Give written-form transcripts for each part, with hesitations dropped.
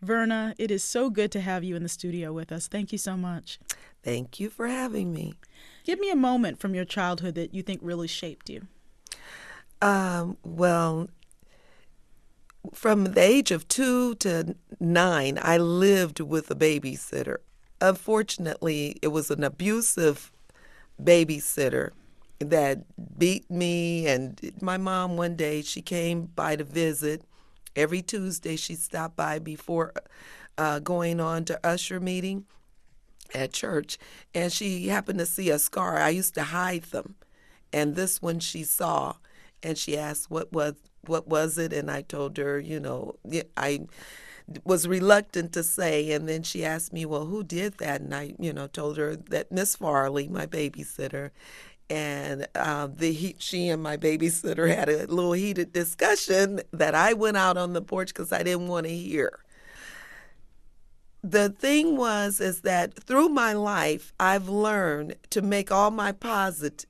Verna, it is so good to have you in the studio with us. Thank you so much. Thank you for having me. Give me a moment from your childhood that you think really shaped you. Well, from the age of 2 to 9, I lived with a babysitter. Unfortunately, it was an abusive babysitter that beat me. And my mom, one day, she came by to visit. Every Tuesday, she stopped by before going on to usher meeting at church. And she happened to see a scar. I used to hide them. And this one she saw. And she asked what was it, and I told her, I was reluctant to say, and then she asked me, well, who did that? And I, told her that Miss Farley, my babysitter, and she and my babysitter had a little heated discussion that I went out on the porch because I didn't want to hear. The thing is that through my life, I've learned to make all my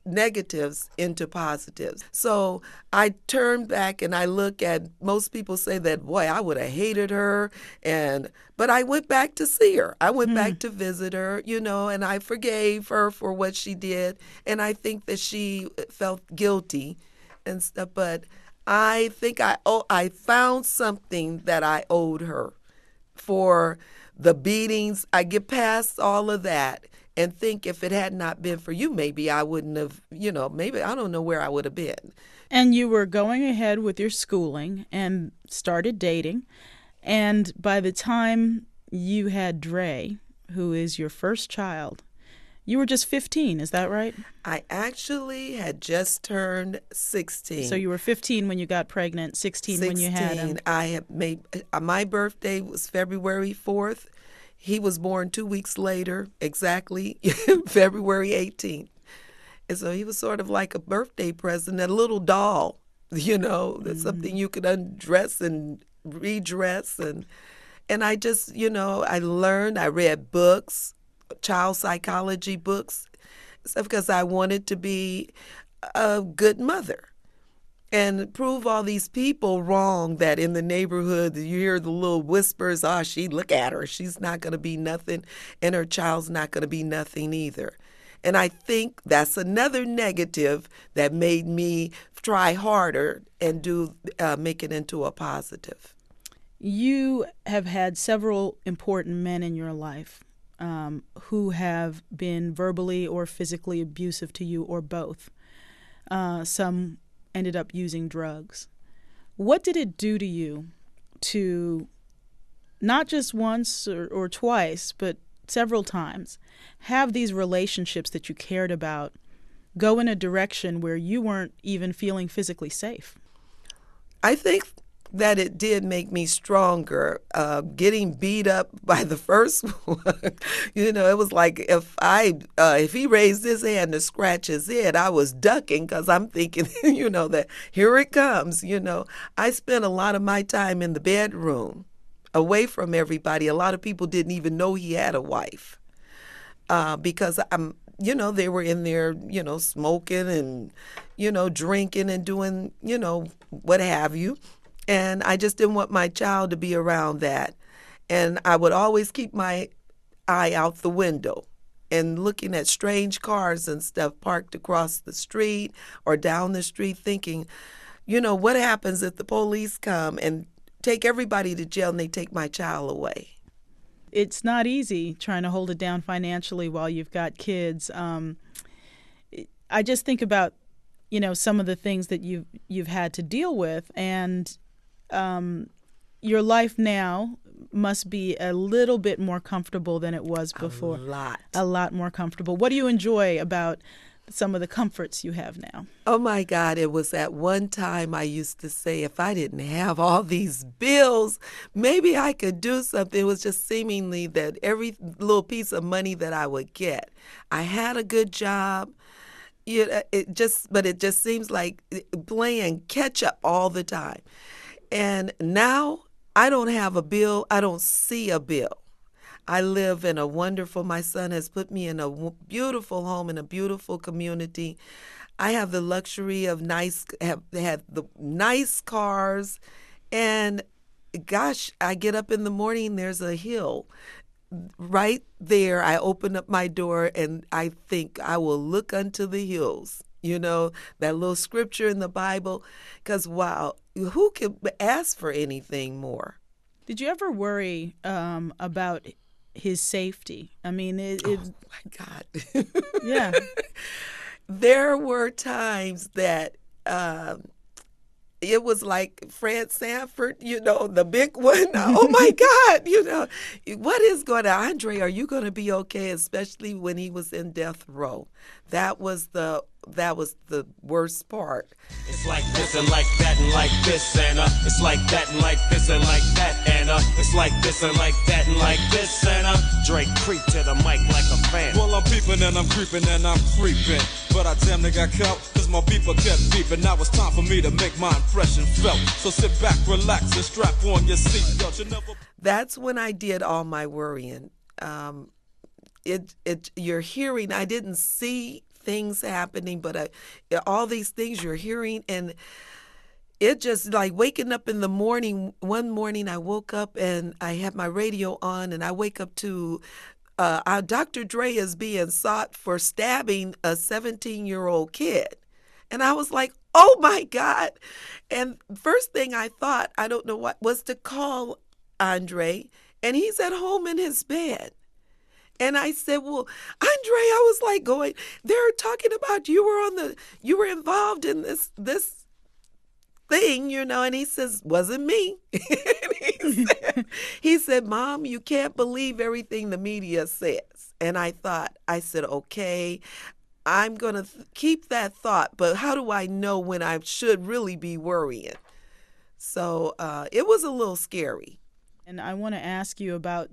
negatives into positives. So I turn back and I look at, most people say that, boy, I would have hated her. But I went back to see her. I went back to visit her, and I forgave her for what she did. And I think that she felt guilty and stuff. But I think I found something that I owed her for the beatings. I get past all of that and think if it had not been for you, maybe I wouldn't have, maybe I don't know where I would have been. And you were going ahead with your schooling and started dating. And by the time you had Dre, who is your first child, you were just 15, is that right? I actually had just turned 16. So you were 15 when you got pregnant, 16 when you had him. I had made, my birthday was February 4th. He was born 2 weeks later, exactly, February 18th. And so he was sort of like a birthday present, a little doll, that's something you could undress and redress. And I just, I learned, I read books, child psychology books, because I wanted to be a good mother and prove all these people wrong that in the neighborhood you hear the little whispers, look at her, she's not going to be nothing, and her child's not going to be nothing either. And I think that's another negative that made me try harder and make it into a positive. You have had several important men in your life who have been verbally or physically abusive to you, or both. Some ended up using drugs. What did it do to you to, not just once or twice, but several times, have these relationships that you cared about go in a direction where you weren't even feeling physically safe? I think that it did make me stronger. Getting beat up by the first one, it was like if he raised his hand to scratch his head, I was ducking because I'm thinking, that here it comes. I spent a lot of my time in the bedroom, away from everybody. A lot of people didn't even know he had a wife because they were in there, smoking and, drinking and doing, what have you. And I just didn't want my child to be around that. And I would always keep my eye out the window and looking at strange cars and stuff parked across the street or down the street thinking, what happens if the police come and take everybody to jail and they take my child away? It's not easy trying to hold it down financially while you've got kids. I just think about, some of the things that you've had to deal with, and your life now must be a little bit more comfortable than it was before. A lot more comfortable. What do you enjoy about some of the comforts you have now? Oh, my God. It was at one time I used to say, if I didn't have all these bills, maybe I could do something. It was just seemingly that every little piece of money that I would get, I had a good job. It just seems like playing catch up all the time. And now I don't have a bill. I don't see a bill. I live in my son has put me in a beautiful home in a beautiful community. I have the luxury of had the nice cars, and gosh, I get up in the morning, there's a hill right there. I open up my door and I think I will look unto the hills. That little scripture in the Bible, because wow, who could ask for anything more? Did you ever worry about his safety? I mean, Oh my God. Yeah. There were times that it was like Fred Sanford, the big one. Oh my God, what is going on? Andre, are you going to be okay? Especially when he was in death row. That was the worst part. It's like this and like that and like this and it's like that and like this and like that and it's like this and like that and like this and Drake creep to the mic like a fan. Well, I'm peeping and I'm creeping and I'm creeping, but I damn near got caught cause my beeper kept beeping. Now it's time for me to make my impression felt. So sit back, relax, and strap on your seatbelt. That's when I did all my worrying. You're hearing. I didn't see things happening, but all these things you're hearing, and it just like waking up in the morning. One morning I woke up and I had my radio on, and I wake up to Dr. Dre is being sought for stabbing a 17-year-old kid. And I was like, oh my God. And first thing I thought, I don't know what, was to call Andre, and he's at home in his bed. And I said, well, Andre, I was like going, they're talking about you were involved in this thing, and he says, wasn't me. he said, Mom, you can't believe everything the media says. And I said, okay, I'm going to keep that thought, but how do I know when I should really be worrying? So it was a little scary. And I want to ask you about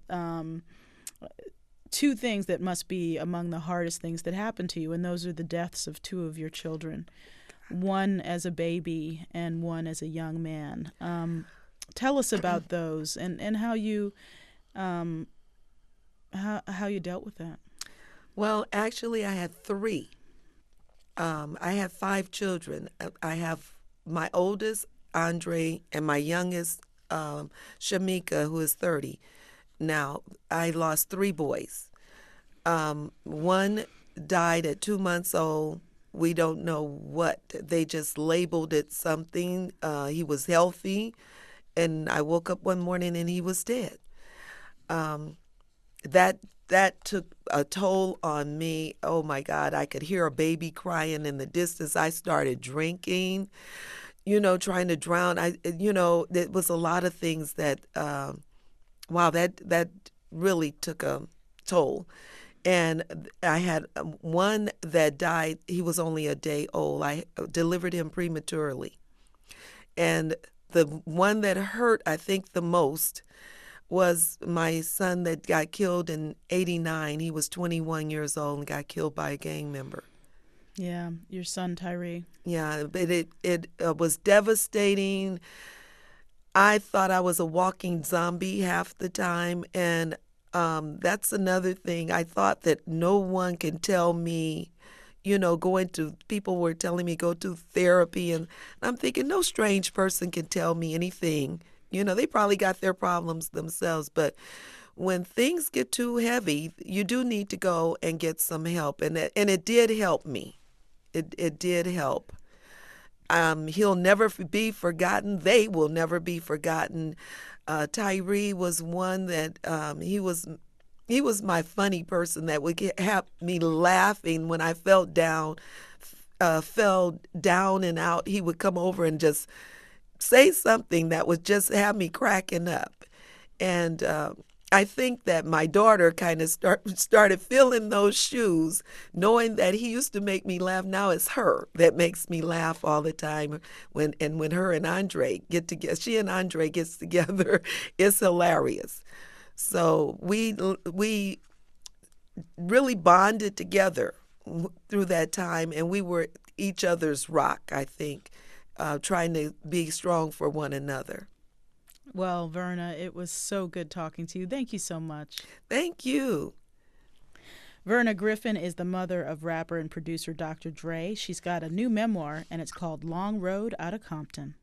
two things that must be among the hardest things that happened to you, and those are the deaths of two of your children, one as a baby and one as a young man. Tell us about those and how you how you dealt with that. Well, actually, I had three. I had 5 children. I have my oldest, Andre, and my youngest, Shamika, who is 30. Now, I lost 3 boys. One died at 2 months old. We don't know what. They just labeled it something. He was healthy, and I woke up one morning and he was dead. That took a toll on me. Oh my God, I could hear a baby crying in the distance. I started drinking, trying to drown. It was a lot of things that, that really took a toll. And I had one that died. He was only a day old. I delivered him prematurely. And the one that hurt, I think, the most was my son that got killed in '89. He was 21 years old and got killed by a gang member. Yeah, your son, Tyree. Yeah, but it was devastating. I thought I was a walking zombie half the time, and that's another thing. I thought that no one can tell me, people were telling me go to therapy, and I'm thinking no strange person can tell me anything. They probably got their problems themselves, but when things get too heavy, you do need to go and get some help, and it did help me. It did help. He'll never be forgotten. They will never be forgotten. Tyree was one that he was my funny person that would have me laughing when I fell down and out. He would come over and just say something that would just have me cracking up. And I think that my daughter kind of started filling those shoes, knowing that he used to make me laugh. Now it's her that makes me laugh all the time. When her and Andre get together, she and Andre gets together, it's hilarious. So we really bonded together through that time, and we were each other's rock, I think, trying to be strong for one another. Well, Verna, it was so good talking to you. Thank you so much. Thank you. Verna Griffin is the mother of rapper and producer Dr. Dre. She's got a new memoir, and it's called Road Outta Compton.